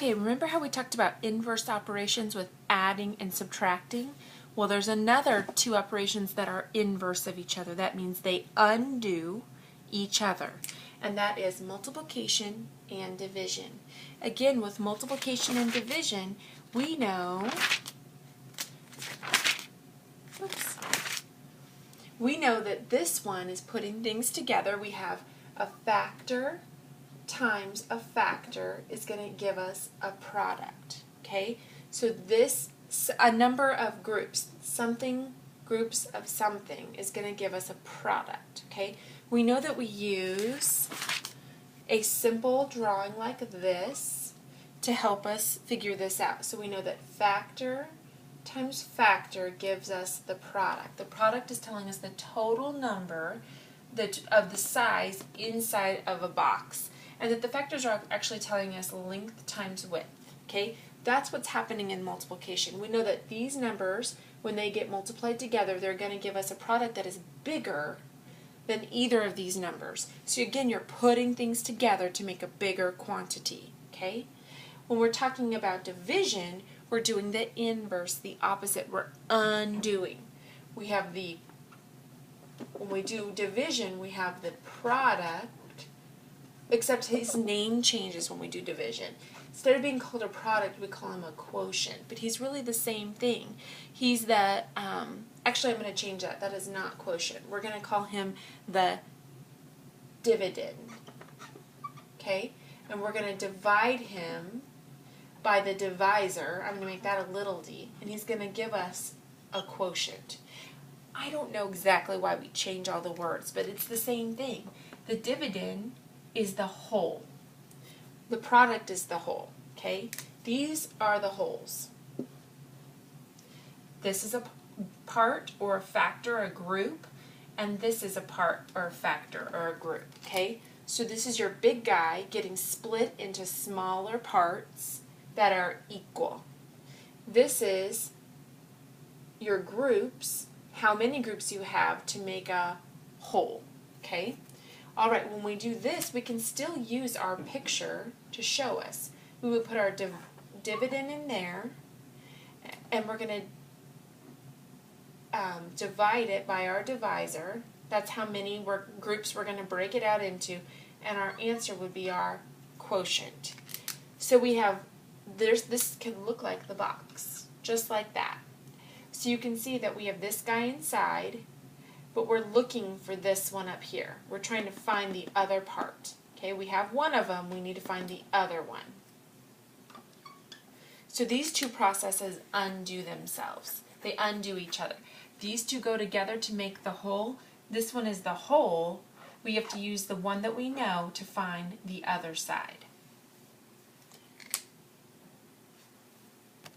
Okay, remember how we talked about inverse operations with adding and subtracting? Well, there's another two operations that are inverse of each other. That means they undo each other. And that is multiplication and division. Again, with multiplication and division, we know, that this one is putting things together. We have a factor times a factor is going to give us a product. Okay, so a number of groups, groups of something is going to give us a product. Okay, we know that we use a simple drawing like this to help us figure this out. So we know that factor times factor gives us the product. The product is telling us the total number of the size inside of a box. And that the factors are actually telling us length times width. Okay, that's what's happening in multiplication. We know that these numbers, when they get multiplied together, they're going to give us a product that is bigger than either of these numbers. So again, you're putting things together to make a bigger quantity. Okay, when we're talking about division, we're doing the inverse, the opposite. We're undoing. When we do division, we have the product. Except his name changes when we do division. Instead of being called a product, we call him a quotient. But he's really the same thing. He's the, actually I'm going to change that. That is not quotient. We're going to call him the dividend. Okay? And we're going to divide him by the divisor. I'm going to make that a little d. And he's going to give us a quotient. I don't know exactly why we change all the words, but it's the same thing. The dividend is the whole. The product is the whole. Okay? These are the wholes. This is a part or a factor, a group, and this is a part or a factor or a group. Okay? So this is your big guy getting split into smaller parts that are equal. This is your groups, how many groups you have to make a whole. Okay? Alright, when we do this, we can still use our picture to show us. We would put our dividend in there, and we're going to divide it by our divisor. That's how many groups we're going to break it out into, and our answer would be our quotient. So we have, this can look like the box, just like that. So you can see that we have this guy inside, but we're looking for this one up here. We're trying to find the other part. Okay, we have one of them, we need to find the other one. So these two processes undo themselves. They undo each other. These two go together to make the whole. This one is the whole. We have to use the one that we know to find the other side.